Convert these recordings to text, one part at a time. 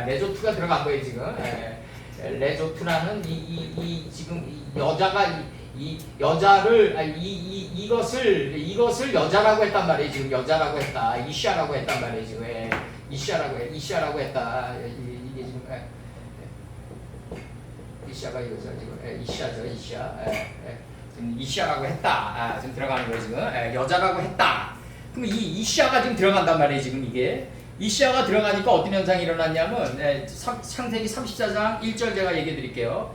레조트가 들어간 거예요 지금. 레조트라는 지금 이 여자가 이 여자를 이것을 여자라고 했단 말이에요 지금. 여자라고 했다. 이샤라고 했단 말이에요 지금. 이샤라고 했다. 이게 지금 이샤가 이거죠 지금. 이샤죠 이샤. 지금 이샤라고 했다. 지금 들어가는 거예요 지금. 여자라고 했다. 그럼 이 이샤가 지금 들어간단 말이에요 지금 이게. 이샤가 들어가니까 어떤 현상이 일어났냐면 창세기 34장 1절 제가 얘기해 드릴게요.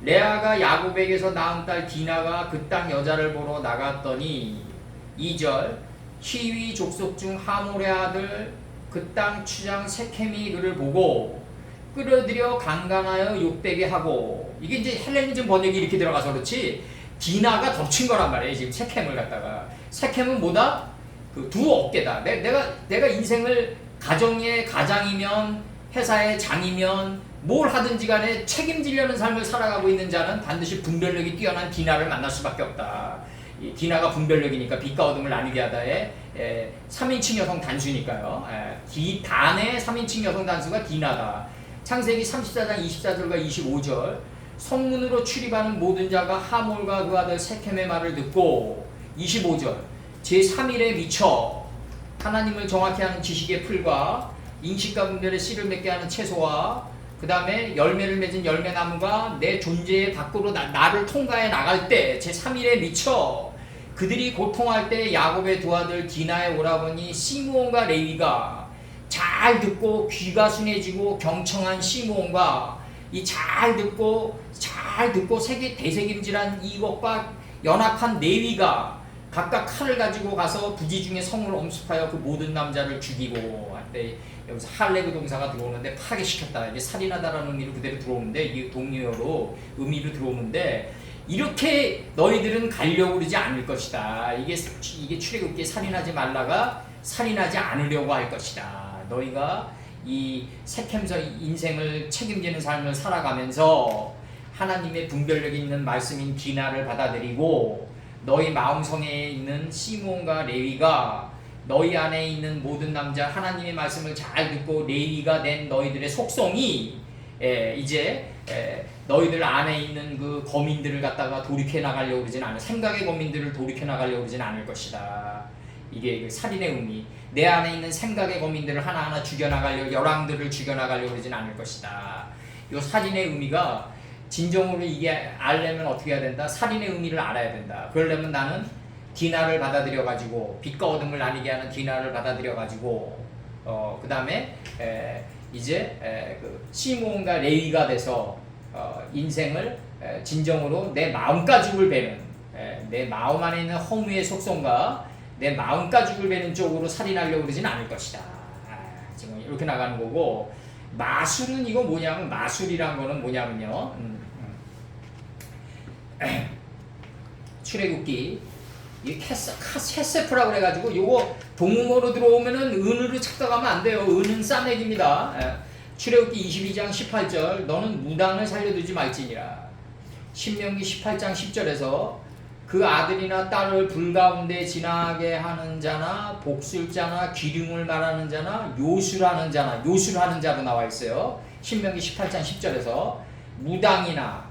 레아가 야곱에게서 낳은 딸 디나가 그 땅 여자를 보러 나갔더니 2절 히위 족속 중 하몰의 아들 그 땅 추장 세켐이 그를 보고 끌어들여 강간하여 욕되게 하고, 이게 이제 헬레니즘 번역이 이렇게 들어가서 그렇지 디나가 덮친 거란 말이에요 지금. 세켐을 갖다가. 세켐은 뭐다? 그 두 어깨다. 내가 인생을 가정의 가장이면 회사의 장이면 뭘 하든지 간에 책임지려는 삶을 살아가고 있는 자는 반드시 분별력이 뛰어난 디나를 만날 수밖에 없다. 이 디나가 분별력이니까 빛과 어둠을 나뉘게 하다의 3인칭 여성 단수니까요. 단의 3인칭 여성 단수가 디나다. 창세기 34장 24절과 25절 성문으로 출입하는 모든 자가 하몰과 그 아들 세켐의 말을 듣고 25절 제3일에 미쳐 하나님을 정확히 하는 지식의 풀과 인식과 분별의 씨를 맺게 하는 채소와 그 다음에 열매를 맺은 열매나무가 내 존재의 밖으로 나를 통과해 나갈 때 제3일에 미쳐 그들이 고통할 때 야곱의 두 아들 디나의 오라버니 시므온과 레위가 잘 듣고 귀가 순해지고 경청한 시므온과 이 잘 듣고 세계 대세김질한 이것과 연합한 레위가 각각 칼을 가지고 가서 부지중에 성을 엄습하여 그 모든 남자를 죽이고 한때 여기서 할레그 동사가 들어오는데 파괴시켰다. 이게 살인하다라는 의미로 그대로 들어오는데 이게 동의어로 의미로 들어오는데 이렇게 너희들은 가려고 그러지 않을 것이다. 이게 출애굽기에 살인하지 말라가 살인하지 않으려고 할 것이다. 너희가 이 세켐서 인생을 책임지는 삶을 살아가면서 하나님의 분별력이 있는 말씀인 디나를 받아들이고 너희 마음성에 있는 시므온과 레위가 너희 안에 있는 모든 남자 하나님의 말씀을 잘 듣고 레위가 낸 너희들의 속성이 이제 너희들 안에 있는 그 거민들을 갖다가 돌이켜 나가려고 그러진 않을, 생각의 거민들을 돌이켜 나가려고 그러진 않을 것이다. 이게 그 살인의 의미. 내 안에 있는 생각의 거민들을 하나하나 죽여나가려고, 열왕들을 죽여나가려고 그러진 않을 것이다. 이 살인의 의미가 진정으로 이게 알려면 어떻게 해야 된다? 살인의 의미를 알아야 된다. 그러려면 나는 디나를 받아들여가지고 빛과 어둠을 나뉘게 하는 디나를 받아들여가지고 그 다음에 이제 그 시므온과 레위가 돼서 인생을 진정으로 내 마음가죽을 베는 내 마음 안에 있는 허무의 속성과 내 마음가죽을 베는 쪽으로 살인하려고 그러진 않을 것이다. 지금 이렇게 나가는 거고, 마술은 이거 뭐냐면, 마술이란 거는 뭐냐면요, 출애굽기 이 캐세프라고 그래가지고 요거 동음어로 들어오면은 은으로 착각하면 안 돼요. 은은 싸매기입니다. 출애굽기 22장 18절 너는 무당을 살려두지 말지니라. 신명기 18장 10절에서 그 아들이나 딸을 불 가운데 지나게 하는 자나 복술자나 기륭을 말하는 자나 요술하는 자로 나와 있어요. 신명기 18장 10절에서 무당이나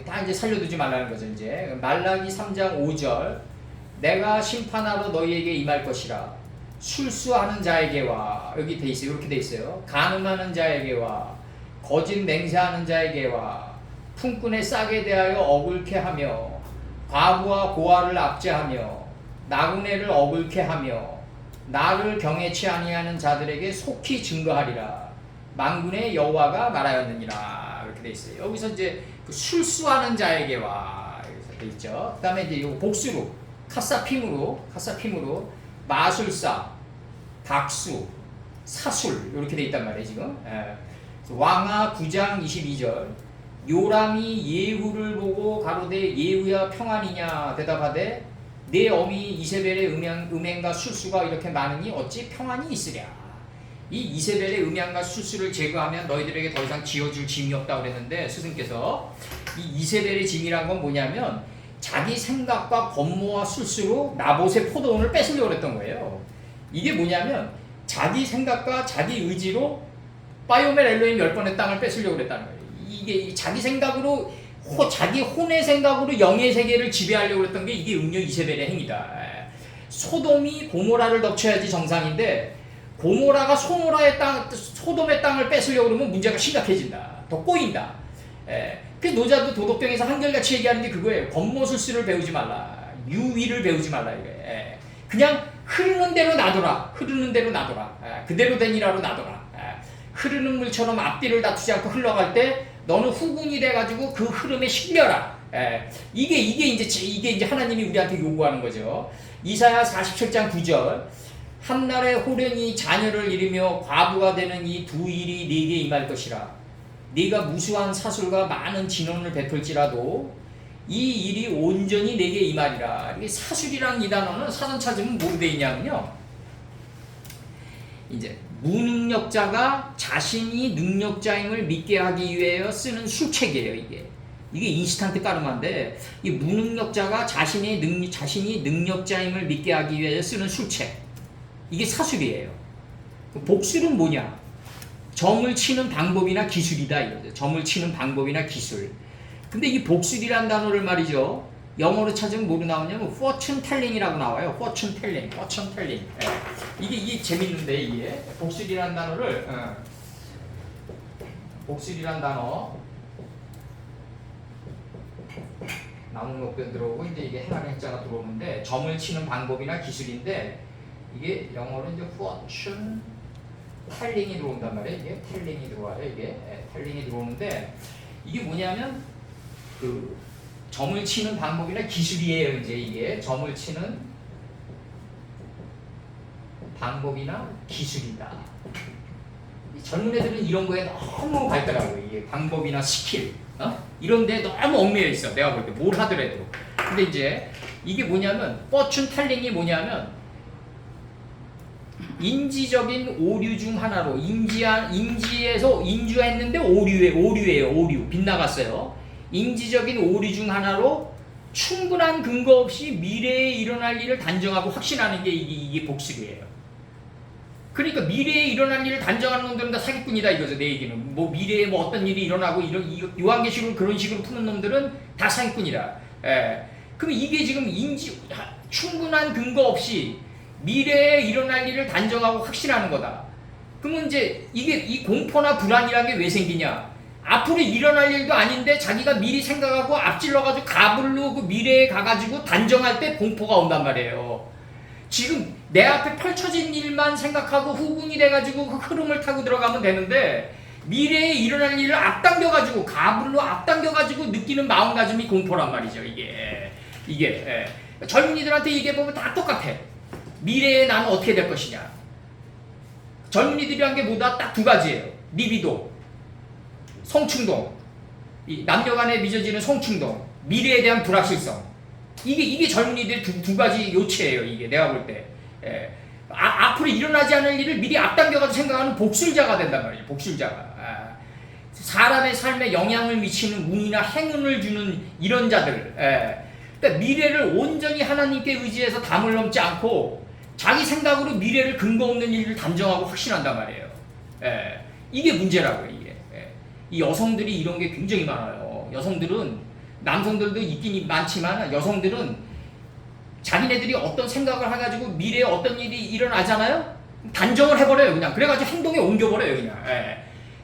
다 이제 살려두지 말라는 거죠. 이제 말라기 3장 5절 내가 심판하러 너희에게 임할 것이라. 술수하는 자에게와, 여기 돼 있어요. 이렇게 돼 있어요. 간음하는 자에게와 거짓 맹세하는 자에게와 품꾼의 싹에 대하여 억울케 하며 과부와 고아를 압제하며 나그네를 억울케 하며 나를 경외치 아니하는 자들에게 속히 증거하리라. 만군의 여호와가 말하였느니라. 이렇게 돼 있어요. 여기서 이제 그 술수하는 자에게와 여기서 돼 있죠. 그다음에 이제 요 복수로 카사핌으로 마술사, 박수, 사술 이렇게 돼 있단 말이에요 지금. 왕하 9장 22절 요람이 예후를 보고 가로되 예후야 평안이냐 대답하되 내 어미 이세벨의 음행과 술수가 이렇게 많으니 어찌 평안이 있으랴. 이 이세벨의 음양과 술수를 제거하면 너희들에게 더 이상 지어줄 짐이 없다고 그랬는데, 스승께서 이 이세벨의 짐이란 건 뭐냐면 자기 생각과 권모와 술수로 나봇의 포도원을 뺏으려고 그랬던 거예요. 이게 뭐냐면 자기 생각과 자기 의지로 바이오멜 엘로힘 10번의 땅을 뺏으려고 그랬다는 거예요. 이게 자기 생각으로 자기 혼의 생각으로 영의 세계를 지배하려고 그랬던 게 이게 음녀 이세벨의 행위다. 소돔이 고모라를 덮쳐야지 정상인데 고모라가 소돔의 땅을 뺏으려고 그러면 문제가 심각해진다. 더 꼬인다. 그래서 노자도 도덕경에서 한결같이 얘기하는 게 그거예요. 권모술수를 배우지 말라. 유위를 배우지 말라. 이게. 그냥 흐르는 대로 놔둬라. 흐르는 대로 놔둬라. 그대로 되니라로 놔둬라. 흐르는 물처럼 앞뒤를 다투지 않고 흘러갈 때 너는 후군이 돼가지고 그 흐름에 실려라. 이게 이제 하나님이 우리한테 요구하는 거죠. 이사야 47장 9절. 한날에 호련이 자녀를 잃으며 과부가 되는 이 두 일이 네게 임할 것이라. 네가 무수한 사술과 많은 진언을 베풀지라도 이 일이 온전히 네게 임하리라. 이게 사술이란 이 단어는 사전 찾으면 뭐로 돼 있냐면요. 이제 무능력자가 자신이 능력자임을 믿게 하기 위하여 쓰는 술책이에요. 이게 인스턴트 까르마인데 이 무능력자가 자신이 능력자임을 믿게 하기 위하여 쓰는 술책. 이게 사술이에요. 복술은 뭐냐? 점을 치는 방법이나 기술이다 이거죠. 점을 치는 방법이나 기술. 근데 이 복술이란 단어를 말이죠. 영어로 찾으면 뭐로 나오냐면 fortune telling이라고 나와요. fortune telling. 이게 재밌는데 이게 복술이란 단어를 복술이란 단어 나무목변 들어오고 이제 이게 해나는 핵자가 들어오는데 점을 치는 방법이나 기술인데 이게 영어로 이제 fortune telling이 들어온단 말이에요. 이게 telling이 들어와요. 이게 telling이 들어오는데 이게 뭐냐면 그 점을 치는 방법이나 기술이에요. 이제 이게 점을 치는 방법이나 기술이다. 젊은 애들은 이런 거에 너무 밝더라고요. 이게 방법이나 스킬, 이런 데 너무 얽매여 있어. 내가 볼 때 뭘 하더라도. 근데 이제 이게 뭐냐면 fortune telling이 뭐냐면 인지적인 오류 중 하나로 인지에서 인주했는데 오류예요. 빗나갔어요. 인지적인 오류 중 하나로 충분한 근거 없이 미래에 일어날 일을 단정하고 확신하는 게 이게 복술이에요. 그러니까 미래에 일어날 일을 단정하는 놈들은 다 사기꾼이다 이거죠. 내 얘기는 뭐 미래에 뭐 어떤 일이 일어나고 요한계시록을 그런 식으로 푸는 놈들은 다 사기꾼이다. 그럼 이게 지금 충분한 근거 없이 미래에 일어날 일을 단정하고 확신하는 거다. 그러면 이제 이 공포나 불안이라는 게 왜 생기냐? 앞으로 일어날 일도 아닌데 자기가 미리 생각하고 앞질러가지고 가불로 그 미래에 가가지고 단정할 때 공포가 온단 말이에요. 지금 내 앞에 펼쳐진 일만 생각하고 후군이 돼가지고 그 흐름을 타고 들어가면 되는데 미래에 일어날 일을 앞당겨가지고 가불로 앞당겨가지고 느끼는 마음가짐이 공포란 말이죠. 이게 젊은이들한테 얘기해보면 다 똑같아. 미래에 나는 어떻게 될 것이냐. 젊은이들이란 게 뭐다? 딱 두 가지예요. 리비도, 성충동. 이 남녀 간에 빚어지는 성충동, 미래에 대한 불확실성. 이게 젊은이들 두 가지 요체예요. 이게 내가 볼 때. 앞으로 일어나지 않을 일을 미리 앞당겨가지고 생각하는 복술자가 된단 말이죠. 복술자가. 사람의 삶에 영향을 미치는 운이나 행운을 주는 이런 자들. 그러니까 미래를 온전히 하나님께 의지해서 담을 넘지 않고 자기 생각으로 미래를 근거 없는 일을 단정하고 확신한단 말이에요. 이게 문제라고요. 이 여성들이 이런 게 굉장히 많아요. 여성들은 남성들도 있긴 많지만 여성들은 자기네들이 어떤 생각을 해가지고 미래에 어떤 일이 일어나잖아요. 단정을 해버려요. 그냥 그래가지고 행동에 옮겨버려요. 그냥.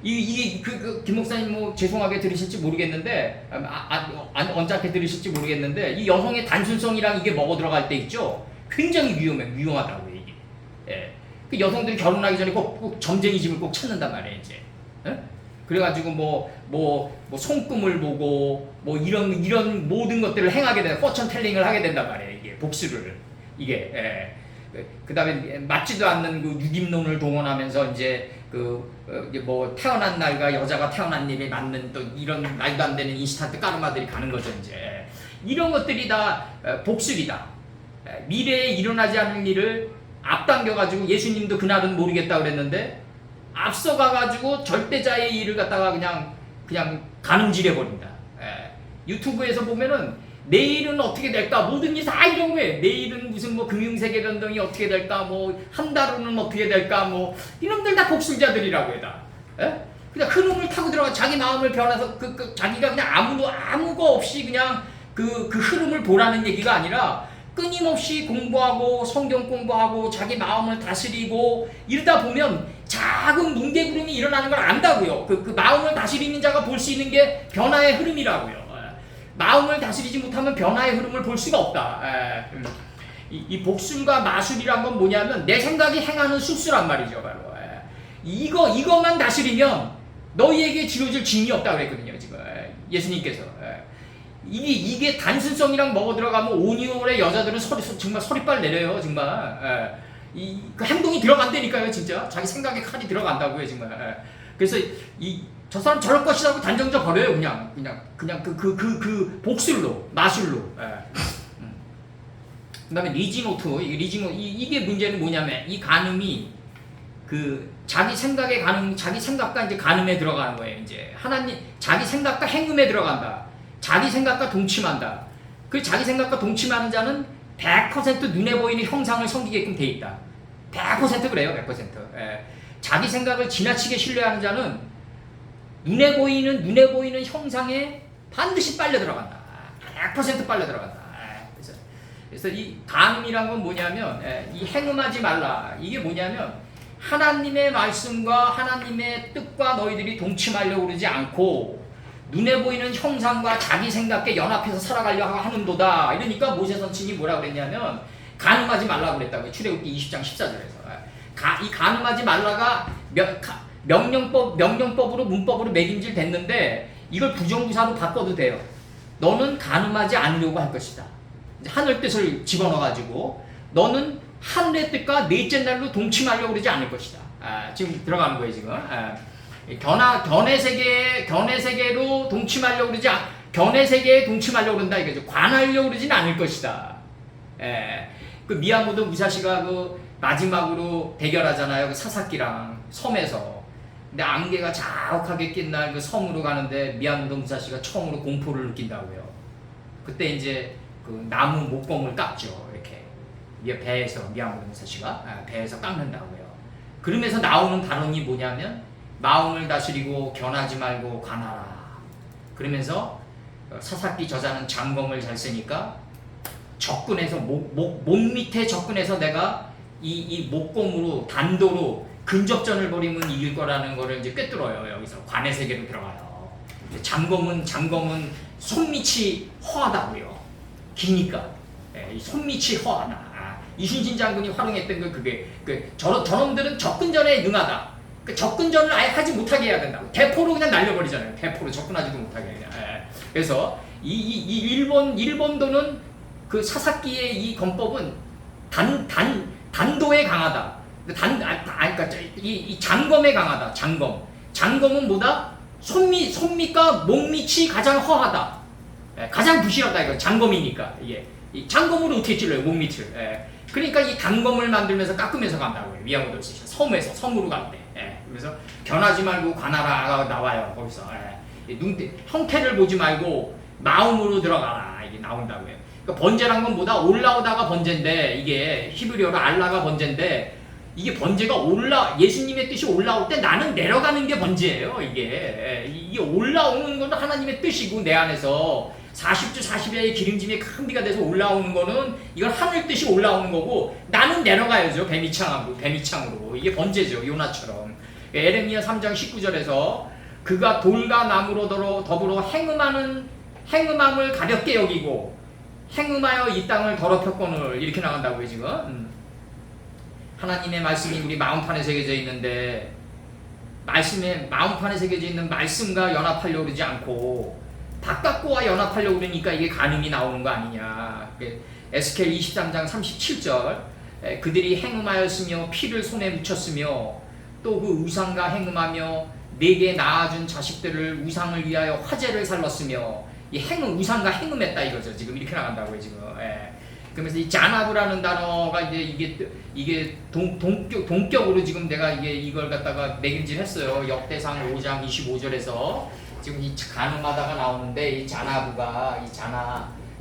김 목사님 뭐 죄송하게 들으실지 모르겠는데 언짢게 들으실지 모르겠는데 이 여성의 단순성이랑 이게 먹어 들어갈 때 있죠. 굉장히 위험하더라고요. 이게. 그 여성들이 결혼하기 전에 꼭 점쟁이 집을 꼭 찾는단 말이에요. 이제. 그래가지고 뭐 손금을 보고 뭐 이런 모든 것들을 행하게 된다. 포천 텔링을 하게 된단 말이에요. 이게 복수를 이게. 그다음에 맞지도 않는 그 유김론을 동원하면서 이제 뭐 태어난 날과 여자가 태어난 일에 맞는 또 이런 말도 안 되는 인스턴트 까르마들이 가는 거죠. 이제 이런 것들이 다 복술이다. 미래에 일어나지 않을 일을 앞당겨가지고 예수님도 그날은 모르겠다 그랬는데 앞서가가지고 절대자의 일을 갖다가 그냥 가늠질해 버린다. 유튜브에서 보면은 내일은 어떻게 될까? 모든 게 다 이런 거예요. 내일은 무슨 뭐 금융세계 변동이 어떻게 될까? 뭐 한 달 후는 어떻게 될까? 뭐 이놈들 다 복술자들이라고 해다. 예? 그냥 흐름을 타고 들어가 자기 마음을 변해서 자기가 그냥 아무거 없이 그냥 그 흐름을 보라는 얘기가 아니라 끊임없이 공부하고 성경 공부하고 자기 마음을 다스리고 이러다 보면 작은 뭉게구름이 일어나는 걸 안다고요. 그 마음을 다스리는 자가 볼 수 있는 게 변화의 흐름이라고요. 마음을 다스리지 못하면 변화의 흐름을 볼 수가 없다. 이 복술과 마술이란 건 뭐냐면 내 생각이 행하는 술수란 말이죠. 바로 이것만 다스리면 너희에게 지어질 짐이 없다 그랬거든요. 지금 예수님께서 이게 단순성이랑 먹어 들어가면 온유월의 여자들은 정말 소리빨 내려요. 정말 그 행동이 들어간다니까요. 진짜 자기 생각에 칼이 들어간다고요. 정말 그래서 저 사람 저럴 것이라고 단정져 버려요. 그냥 그 복술로 마술로. 그다음에 리지노트 이게 문제는 뭐냐면 이 간음이 자기 생각에 자기 생각과 이제 간음에 들어가는 거예요. 이제 하나님 자기 생각과 행음에 들어간다. 자기 생각과 동침한다. 그 자기 생각과 동침하는 자는 100% 눈에 보이는 형상을 섬기게끔 돼 있다. 100% 그래요. 100%. 자기 생각을 지나치게 신뢰하는 자는 눈에 보이는 형상에 반드시 빨려 들어간다. 100% 빨려 들어간다. 그래서 이 간음이란 건 뭐냐면 이 행음하지 말라. 이게 뭐냐면 하나님의 말씀과 하나님의 뜻과 너희들이 동침하려고 그러지 않고 눈에 보이는 형상과 자기 생각에 연합해서 살아가려고 하는도다. 이러니까 모세 선친이 뭐라 그랬냐면 간음하지 말라고 그랬다고요. 출애굽기 20장 14절에서. 이 간음하지 말라가 명령법으로 문법으로 매김질 됐는데 이걸 부정부사로 바꿔도 돼요. 너는 간음하지 않으려고 할 것이다. 하늘 뜻을 집어넣어가지고 너는 하늘의 뜻과 넷째 날로 동침하려고 그러지 않을 것이다. 지금 들어가는 거예요. 지금 견해 세계로 동침하려고 그러지 견해 세계에 동침하려고 그런다 이거죠. 관하려고 그러지는 않을 것이다. 그 미야모토 무사시가 그 마지막으로 대결하잖아요. 그 사사키랑 섬에서. 근데 안개가 자욱하게 낀 날 그 섬으로 가는데 미야모토 무사시가 처음으로 공포를 느낀다고요. 그때 이제 그 나무 목공을 깎죠. 이렇게 배에서 미야모토 무사시가 배에서 깎는다고요. 그러면서 나오는 발언이 뭐냐면 마음을 다스리고 견하지 말고 관하라. 그러면서 사사키 저자는 장검을 잘 쓰니까 접근해서 목 밑에 접근해서 내가 이 목공으로 단도로 근접전을 벌이면 이길 거라는 거를 이제 꿰뚫어요. 여기서 관의 세계로 들어가요. 장검은 손밑이 허하다고요. 기니까 이 손밑이 허하다. 이순신 장군이 활용했던 그게 저놈들은 접근전에 능하다. 접근전을 아예 하지 못하게 해야 된다고. 대포로 그냥 날려버리잖아요. 대포로 접근하지도 못하게. 그래서 일본도는 그 사사키의 이 권법은 단도에 강하다. 그러니까 이 장검에 강하다. 장검은 뭐다? 손밑과 목밑이 가장 허하다. 가장 부실하다. 이거 장검이니까 이게. 이 장검으로 어떻게 찔러요? 목밑을. 그러니까 이 단검을 만들면서 깎으면서 간다고요. 미야모토 씨가 섬으로 간대. 그래서 견하지 말고 관하라가 나와요. 거기서 형태를 보지 말고 마음으로 들어가라. 이게 나온다고요. 그러니까 번제란 건 뭐다? 올라오다가 번제인데 이게 히브리어로 알라가 번제인데 이게 번제가 예수님의 뜻이 올라올 때 나는 내려가는 게 번제예요. 이게 올라오는 건 하나님의 뜻이고 내 안에서 40주 40야의 기름짐이 큰 비가 돼서 올라오는 거는 이건 하늘 뜻이 올라오는 거고 나는 내려가야죠. 뱀이창으로. 이게 번제죠. 요나처럼. 에레미야 3장 19절에서 그가 돌과 나무로 더불어 행음함을 가볍게 여기고 행음하여 이 땅을 더럽혔거늘 이렇게 나간다고요. 지금 하나님의 말씀이 우리 마음판에 새겨져 있는데 마음판에 새겨져 있는 말씀과 연합하려고 그러지 않고 바깥과 연합하려고 그러니까 이게 간음이 나오는 거 아니냐. 에스겔 23장 37절 그들이 행음하였으며 피를 손에 묻혔으며 또 그 우상과 행음하며 내게 낳아준 자식들을 우상을 위하여 화제를 살랐으며 이 우상과 행음했다 이거죠. 지금 이렇게 나간다고요. 지금. 그러면서 이 자나브라는 단어가 이게 동격으로 지금 내가 이걸 갖다가 매김질했어요. 역대상 5장 25절에서 지금 이 간음하다가 나오는데 이 자나브가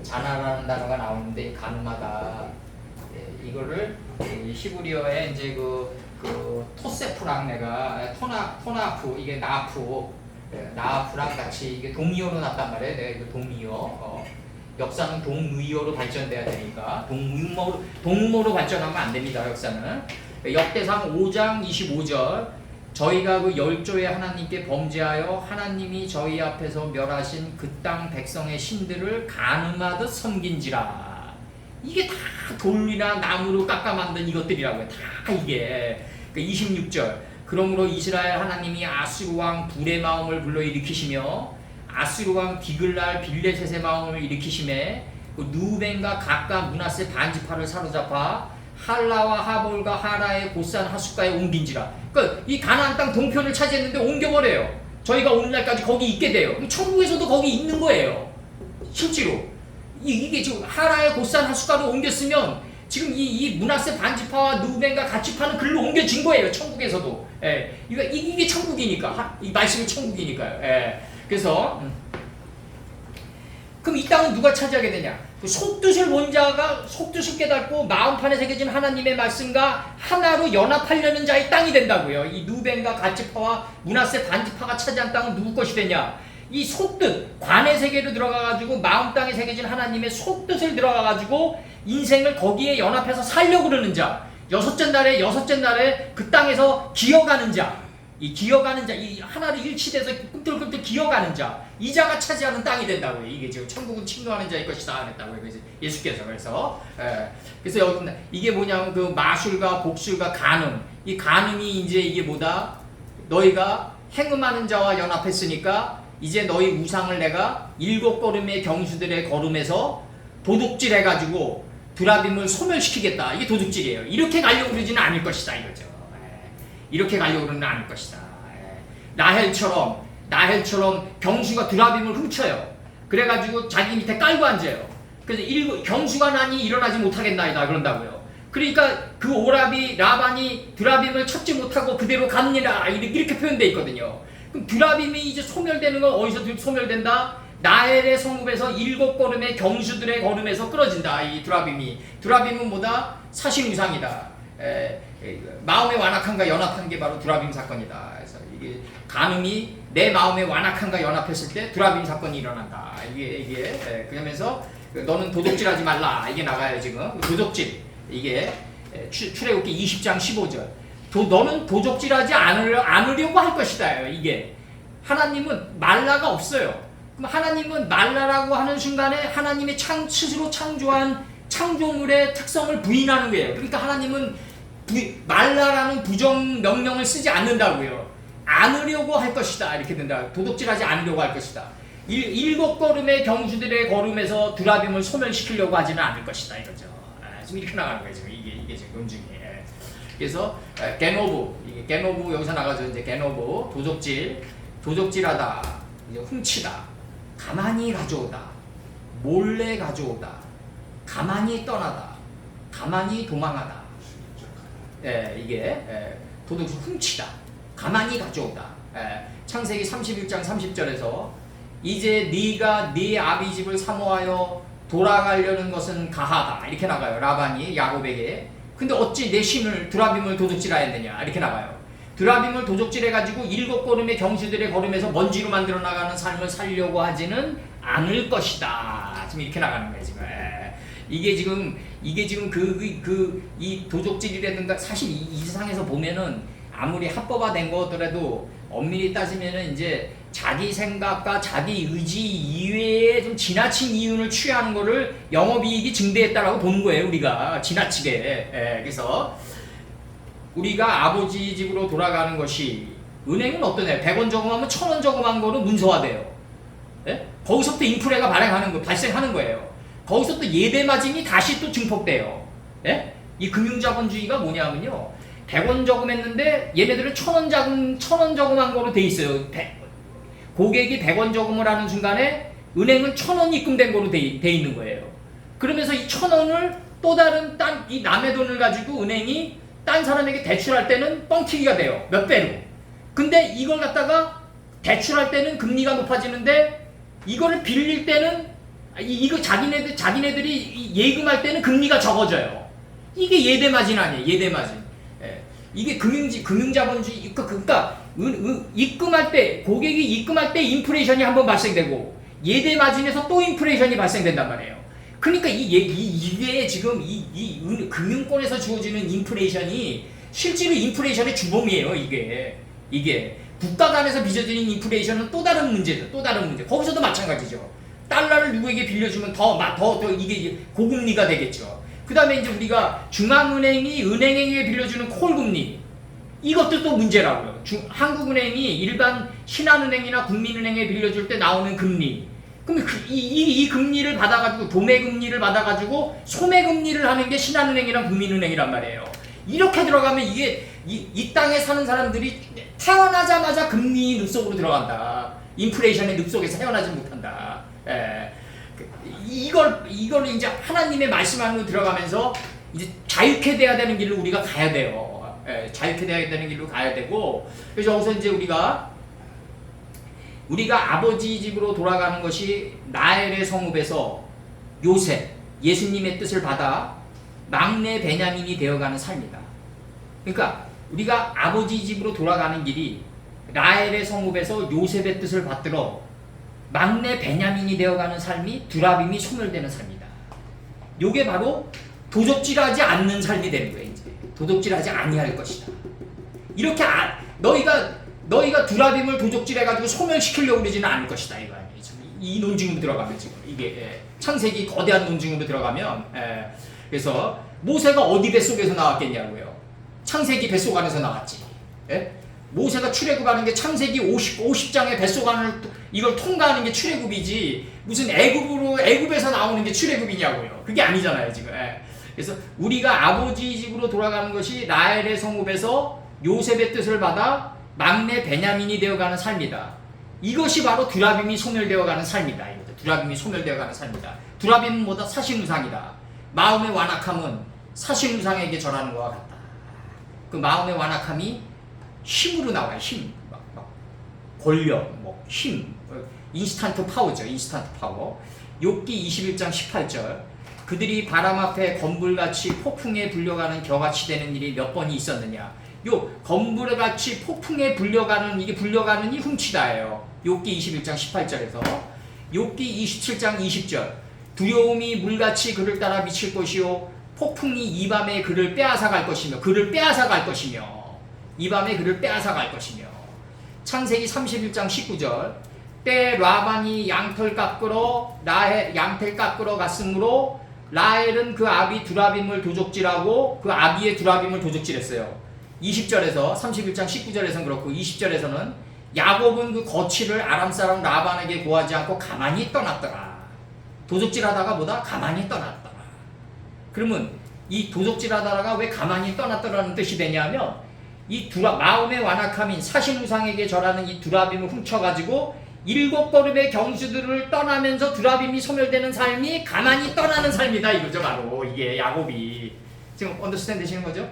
자나라는 단어가 나오는데 가늠하다. 이거를 히브리어에 이제 그 토세프랑 내가 토나프 이게 나프랑 같이 이게 동의어로 났단 말이에요. 내가 이거 동의어. 역사는 동의어로 발전돼야 되니까 동의어로 발전하면 안 됩니다. 역사는 역대상 5장 25절 저희가 그 열조의 하나님께 범죄하여 하나님이 저희 앞에서 멸하신 그 땅 백성의 신들을 간음하듯 섬긴지라. 이게 다 돌이나 나무로 깎아 만든 이것들이라고요. 다 이게 26절 그러므로 이스라엘 하나님이 아수르 왕 불의 마음을 불러일으키시며 아수르 왕 디글랄 빌레셋의 마음을 일으키심에 그 누벤과 각각 므낫세 반지파를 사로잡아 할라와 하볼과 하라의 곧산 하숫가에 옮긴지라. 그러니까 이 가나안 땅 동편을 차지했는데 옮겨버려요. 저희가 오늘날까지 거기 있게 돼요. 그럼 천국에서도 거기 있는 거예요. 실제로 이게 지금 하라의 곧산 하숫가로 옮겼으면 지금 이 므낫세 반지파와 누벤과 가치파는 글로 옮겨진 거예요. 천국에서도. 이게 천국이니까 이 말씀이 천국이니까요. 그래서 그럼 이 땅은 누가 차지하게 되냐? 그 속뜻을 본 자가 속뜻을 깨닫고 마음판에 새겨진 하나님의 말씀과 하나로 연합하려는 자의 땅이 된다고요. 이 누벤과 가치파와 므낫세 반지파가 차지한 땅은 누구 것이 되냐? 이 속뜻, 관의 세계로 들어가가지고 마음 땅에 새겨진 하나님의 속뜻을 들어가가지고 인생을 거기에 연합해서 살려고 그러는 자, 여섯째 날에 그 땅에서 기어가는 자, 이 기어가는 자, 이 하나로 일치돼서 꿈틀꿈틀 기어가는 자, 이 자가 차지하는 땅이 된다고요. 이게 지금 천국은 침노하는 자의 것이다 그랬다고요. 그래서 예수께서 그래서 여기 이게 뭐냐면 그 마술과 복술과 간음, 이 간음이 이제 이게 뭐다? 너희가 행음하는 자와 연합했으니까 이제 너희 우상을 내가 7걸음의 경수들의 걸음에서 도둑질해가지고 드라빔을 소멸시키겠다. 이게 도둑질이에요. 이렇게 가려고 그러지는 않을 것이다 이거죠. 이렇게 가려고 그러는 않을 것이다. 나헬처럼 경수가 드라빔을 훔쳐요. 그래가지고 자기 밑에 깔고 앉아요. 그래서 경수가 나니 일어나지 못하겠나이다 그런다고요. 그러니까 그 오라비 라반이 드라빔을 찾지 못하고 그대로 갑니다. 이렇게 표현되어 있거든요. 그럼 드라빔이 이제 소멸되는 건 어디서 소멸된다? 나헬의 성읍에서 7걸음의 경수들의 걸음에서 끊어진다. 이 드라빔은 뭐다? 사신 우상이다. 마음의 완악함과 연합한 게 바로 드라빔 사건이다. 그래서 이게 간음이 내 마음의 완악함과 연합했을 때 드라빔 사건이 일어난다. 이게 그러면서 너는 도둑질하지 말라. 이게 나가요 지금. 도둑질 이게 출애굽기 20장 15절. 너는 도둑질하지 않으려고 할 것이다. 이게 하나님은 말라가 없어요. 그럼 하나님은 말라라고 하는 순간에 하나님의 스스로 창조한 창조물의 특성을 부인하는 거예요. 그러니까 하나님은 말라라는 부정 명령을 쓰지 않는다고요. 않으려고 할 것이다. 이렇게 된다. 도둑질하지 않으려고 할 것이다. 7걸음의 경수들의 걸음에서 드라빔을 소멸시키려고 하지는 않을 것이다. 이거죠. 지금 이렇게 나가는 거예요. 지금 이게 지금 음중에. 그래서 게노브 여기서 나가죠. 이제 게노브 도둑질하다, 이제 훔치다, 가만히 가져오다, 몰래 가져오다, 가만히 떠나다, 가만히 도망하다. 이게 도둑질 훔치다, 가만히 가져오다. 창세기 31장 30절에서 이제 네가 네 아비 집을 사모하여 돌아가려는 것은 가하다. 이렇게 나가요. 라반이 야곱에게. 근데 어찌 내 신을 드라빔을 도둑질하였느냐. 이렇게 나가요. 드라빔을 도둑질해가지고 7걸음의 경수들의 걸음에서 먼지로 만들어 나가는 삶을 살려고 하지는 않을 것이다. 지금 이렇게 나가는 거예요. 지금. 이게 지금 이 도둑질이라든가 사실 이 세상에서 보면은 아무리 합법화된 거더라도 엄밀히 따지면은 이제 자기 생각과 자기 의지 이외에 좀 지나친 이윤을 취하는 거를 영업이익이 증대했다라고 보는 거예요. 우리가 지나치게. 그래서 우리가 아버지 집으로 돌아가는 것이 은행은 어떠냐? 100원 저금하면 1000원 저금한 거로 문서화돼요. 거기서부터 인플레가 발생하는 거예요. 거기서 또 예대 마진이 다시 또 증폭돼요. 이 금융자본주의가 뭐냐면요. 100원 저금했는데 얘네들은 1000원 저금한 거로 돼 있어요. 고객이 100원 저금을 하는 순간에 은행은 1000원 입금된 거로 돼 있는 거예요. 그러면서 이 1000원을 또 다른 이 남의 돈을 가지고 은행이 딴 사람에게 대출할 때는 뻥튀기가 돼요. 몇 배로. 근데 이걸 갖다가 대출할 때는 금리가 높아지는데 이거를 빌릴 때는 이거 자기네들이 예금할 때는 금리가 적어져요. 이게 예대마진 아니에요. 예대마진. 예. 이게 금융자본주의, 그러니까 입금할 때, 고객이 입금할 때 인플레이션이 한번 발생되고 예대마진에서 또 인플레이션이 발생된단 말이에요. 그러니까 이게 지금 금융권에서 주어지는 인플레이션이 실제로 인플레이션의 주범이에요. 이게 국가 간에서 빚어지는 인플레이션은 또 다른 문제죠. 또 다른 문제. 거기서도 마찬가지죠. 달러를 누구에게 빌려주면 더 이게 고금리가 되겠죠. 그 다음에 이제 우리가 중앙은행이 은행에게 빌려주는 콜금리, 이것도 또 문제라고요. 한국은행이 일반 신한은행이나 국민은행에 빌려줄 때 나오는 금리, 그럼 이 금리를 받아가지고, 도매금리를 받아가지고 소매금리를 하는 게 신한은행이랑 국민은행이란 말이에요. 이렇게 들어가면 이게 이 땅에 사는 사람들이 태어나자마자 금리 늪속으로 들어간다. 인플레이션의 늪속에서 헤어나지 못한다. 예. 이걸 이제 하나님의 말씀 안으로 들어가면서 이제 자유케 돼야 되는 길로 우리가 가야 돼요. 예. 자유케 돼야 되는 길로 가야 되고, 그래서 여기서 이제 우리가 아버지 집으로 돌아가는 것이 라헬의 성읍에서 요셉, 예수님의 뜻을 받아 막내 베냐민이 되어가는 삶이다. 그러니까 우리가 아버지 집으로 돌아가는 길이 라헬의 성읍에서 요셉의 뜻을 받들어 막내 베냐민이 되어가는 삶이 두라빔이 소멸되는 삶이다. 요게 바로 도적질하지 않는 삶이 되는 거예요. 이제 도적질하지 아니할 것이다. 이렇게 너희가 두라빔을 도적질해가지고 소멸시키려고 그러지는 않을 것이다. 이거 아니에요. 이 논증으로 들어가면 지금 이게 창세기 거대한 논증으로 들어가면 그래서 모세가 어디 뱃속에서 나왔겠냐고요. 창세기 뱃속 안에서 나왔지. 예? 모세가 출애굽하는 게 창세기 50장의 뱃속 안을 이걸 통과하는 게 출애굽이지 무슨 애굽에서 나오는 게 출애굽이냐고요. 그게 아니잖아요 지금. 예. 그래서 우리가 아버지 집으로 돌아가는 것이 라헬의 성읍에서 요셉의 뜻을 받아 막내 베냐민이 되어가는 삶이다. 이것이 바로 두라빔이 소멸되어가는 삶이다. 두라빔이 소멸되어가는 삶이다. 두라빔은 뭐다? 사신우상이다. 마음의 완악함은 사신우상에게 절하는 것과 같다. 그 마음의 완악함이 힘으로 나와요. 힘, 권력, 힘, 인스턴트 파워죠. 인스턴트 파워. 욥기 21장 18절. 그들이 바람 앞에 건불같이 폭풍에 불려가는 겨같이 되는 일이 몇 번이 있었느냐. 요 건불같이 폭풍에 불려가는 이 훔치다예요. 욥기 21장 18절에서 욥기 27장 20절. 두려움이 물같이 그를 따라 미칠 것이요 폭풍이 이 밤에 그를 빼앗아갈 것이며 이 밤에 그를 빼앗아갈 것이며. 창세기 31장 19절. 때 라반이 양털 깎으러 갔으므로 라헬은 그 아비 두라빔을 도적질하고 그 아비의 두라빔을 도적질했어요. 20절에서 31장 19절에서는 그렇고 20절에서는 야곱은 그 거취를 아람 사람 라반에게 고하지 않고 가만히 떠났더라. 도적질하다가 가만히 떠났더라. 그러면 이 도적질하다가 왜 가만히 떠났더라는 뜻이 되냐면 이 마음의 완악함인 사신우상에게 절하는 이 두라빔을 훔쳐가지고 7걸음의 경주들을 떠나면서 두라빔이 소멸되는 삶이 가만히 떠나는 삶이다 이거죠. 바로 이게 야곱이 지금 언더스탠드 되시는 거죠?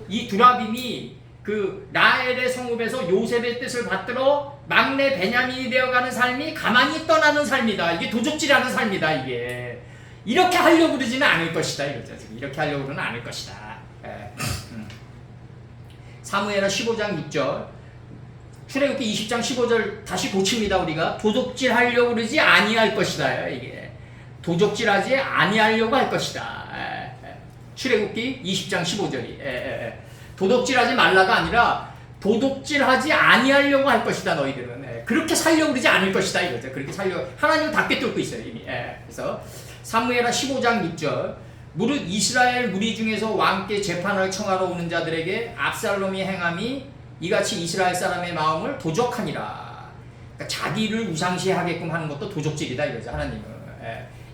이 두라빔이 그 라헬의 성읍에서 요셉의 뜻을 받들어 막내 베냐민이 되어가는 삶이 가만히 떠나는 삶이다. 이게 도적질하는 삶이다. 이게 이렇게 하려고 그러지는 않을 것이다. 이거죠. 이렇게 하려고는 않을 것이다. 사무엘하 15장 6절, 출애굽기 20장 15절 다시 고칩니다. 우리가 도적질 하려고 그러지 아니할 것이다. 이게 도적질하지 아니하려고 할 것이다. 출애굽기 20장 15절이 도둑질하지 말라가 아니라 도둑질하지 아니하려고 할 것이다. 너희들은 그렇게 살려고 그러지 않을 것이다 이거죠. 그렇게 살려 하나님은 다 꿰뚫고 있어요 이미. 그래서 사무엘하 15장 6절. 무릇 이스라엘 무리 중에서 왕께 재판을 청하러 오는 자들에게 압살롬이 행함이 이같이 이스라엘 사람의 마음을 도적하니라. 그러니까 자기를 우상시하게끔 하는 것도 도적질이다 이거죠. 하나님은.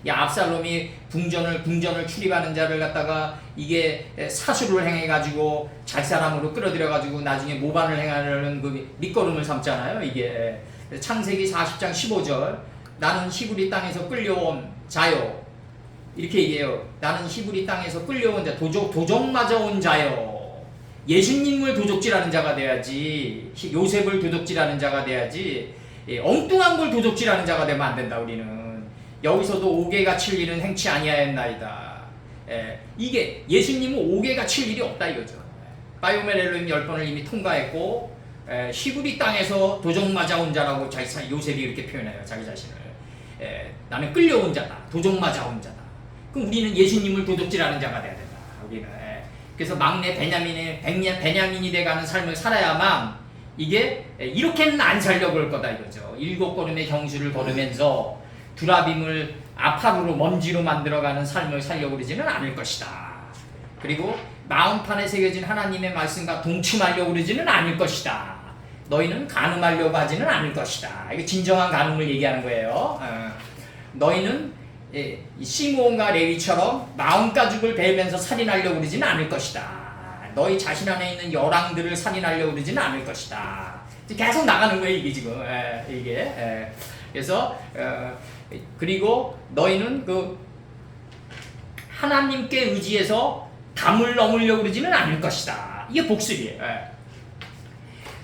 압살롬이 궁전을 출입하는 자를 갖다가 이게 사수를 행해가지고 잘 사람으로 끌어들여가지고 나중에 모반을 행하려는 그 밑거름을 삼잖아요. 이게 창세기 40장 15절. 나는 히브리 땅에서 끌려온 자요. 이렇게 얘기해요. 나는 히브리 땅에서 끌려온 자, 도적 맞아 온 자요. 예수님을 도적질하는 자가 돼야지, 요셉을 도적질하는 자가 돼야지. 엉뚱한 걸 도적질하는 자가 되면 안 된다. 우리는 여기서도 옥외가 칠 일은 행치 아니하였나이다. 이게 예수님은 옥외가 칠 일이 없다 이거죠. 바이오멜 엘로힘 10번을 이미 통과했고 히브리 땅에서 도적 맞아온 자라고 자기 요셉이 이렇게 표현해요. 자기 자신을 나는 끌려온 자다. 도적 맞아온 자다. 그럼 우리는 예수님을 도적질하는 자가 돼야 된다. 우리는 그래서 막내 베냐민이 돼가는 삶을 살아야만 이게 이렇게는 안 살려고 할 거다 이거죠. 7걸음의 경주를 걸으면서 두라빔을 아파루로 먼지로 만들어가는 삶을 살려고 그러지는 않을 것이다. 그리고 마음판에 새겨진 하나님의 말씀과 동침하려고 그러지는 않을 것이다. 너희는 간음하려고 하지는 않을 것이다. 이게 진정한 간음을 얘기하는 거예요. 너희는 시므온과 레위처럼 마음가죽을 베면서 살인하려고 그러지는 않을 것이다. 너희 자신 안에 있는 열왕들을 살인하려고 그러지는 않을 것이다. 계속 나가는 거예요 이게 지금. 이게 그래서 그리고 너희는 그 하나님께 의지해서 담을 넘으려고 그러지는 않을 것이다. 이게 복술이에요.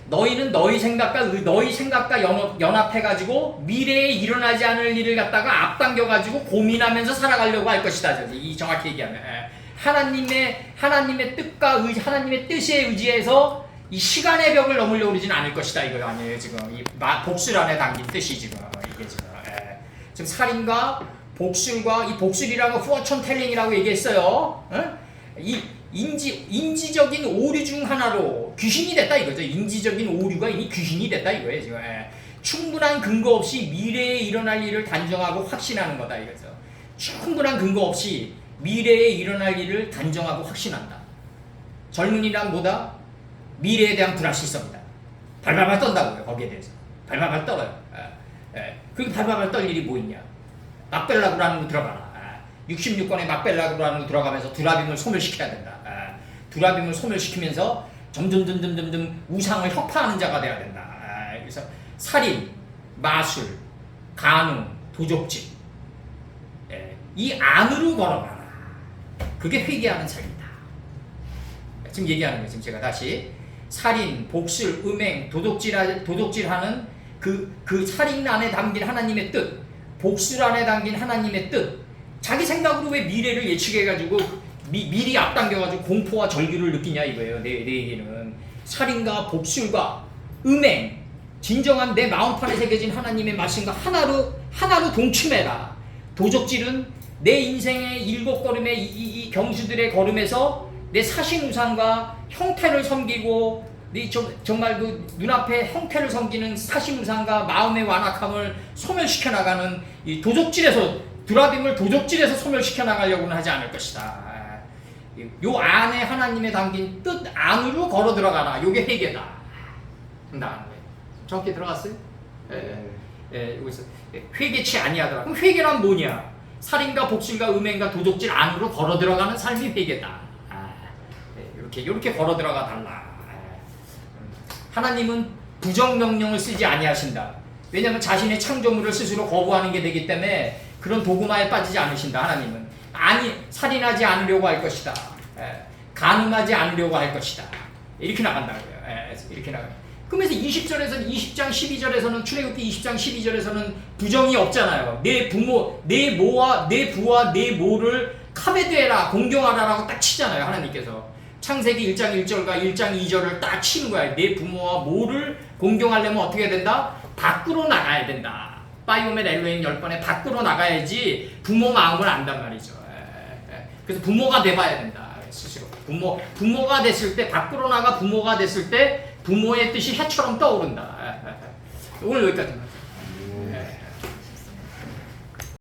너희는 너희 생각과 연합해가지고 미래에 일어나지 않을 일을 갖다가 앞당겨가지고 고민하면서 살아가려고 할 것이다. 이 정확히 얘기하면 하나님의 뜻과 하나님의 뜻에 의지해서 이 시간의 벽을 넘으려고 그러지는 않을 것이다. 이거 아니에요 지금 이 복술 안에 담긴 뜻이 지금 이게 지금 살인과 복술과 이 복술이라고 포어천 텔링이라고 얘기했어요. 이 인지적인 오류 중 하나로 귀신이 됐다 이거죠. 인지적인 오류가 이미 귀신이 됐다 이거예요 지금. 충분한 근거 없이 미래에 일어날 일을 단정하고 확신하는 거다 이거죠. 충분한 근거 없이 미래에 일어날 일을 단정하고 확신한다. 젊은이란 뭐다? 미래에 대한 불확실성이다. 발발발 떤다고요. 거기에 대해서 발발발 떨어요. 그렇게 발발발 떨 일이 뭐 있냐? 막벨라그라는 거 들어가라. 66권의 막벨라그라는 거 들어가면서 두라빔을 소멸시켜야 된다. 두라빔을 소멸시키면서 점점 우상을 혁파하는 자가 돼야 된다. 그래서 살인, 마술, 간음, 도적질 이 안으로 걸어가라. 그게 회개하는 삶이다. 지금 얘기하는 거예요. 지금 제가 다시 살인, 복술, 음행, 도적질하는 그 살인 안에 담긴 하나님의 뜻, 복술 안에 담긴 하나님의 뜻, 자기 생각으로 왜 미래를 예측해가지고 미리 앞당겨가지고 공포와 절규를 느끼냐 이거예요. 내 얘기는 살인과 복술과 음행, 진정한 내 마음판에 새겨진 하나님의 말씀과 하나로 동침해라. 도적질은 내 인생의 7걸음의 이 경주들의 걸음에서 내 사신우상과 형태를 섬기고 정말 그 눈앞에 형태를 섬기는 사신우상과 마음의 완악함을 소멸시켜 나가는 이 도적질에서 두라빔을 도적질에서 소멸시켜 나가려고는 하지 않을 것이다. 요 안에 하나님의 담긴 뜻 안으로 걸어 들어가라. 요게 회개다. 나가는 거예요. 정확히 들어갔어요? 여기서 회개치 아니하더라. 그럼 회개란 뭐냐? 살인과 복술과 음행과 도적질 안으로 걸어 들어가는 삶이 회개다. 이렇게 걸어 들어가 달라. 하나님은 부정명령을 쓰지 아니하신다. 왜냐하면 자신의 창조물을 스스로 거부하는 게 되기 때문에 그런 도구마에 빠지지 않으신다. 하나님은 살인하지 않으려고 할 것이다. 간음하지 않으려고 할 것이다. 이렇게 나간다고요. 이렇게 나가요. 그러면서 20장 12절에서는 출애굽기 20장 12절에서는 부정이 없잖아요. 내 부와 내 모를 카베드에라 공경하라라고 딱 치잖아요. 하나님께서 창세기 1장 1절과 1장 2절을 딱 치는 거야. 내 부모와 모를 공경하려면 어떻게 해야 된다? 밖으로 나가야 된다. 바이오멜 엘로힘 10번에 밖으로 나가야지 부모 마음을 안단 말이죠. 그래서 부모가 돼봐야 된다. 스스로 부모가 됐을 때 밖으로 나가 부모가 됐을 때 부모의 뜻이 해처럼 떠오른다. 오늘 여기까지만.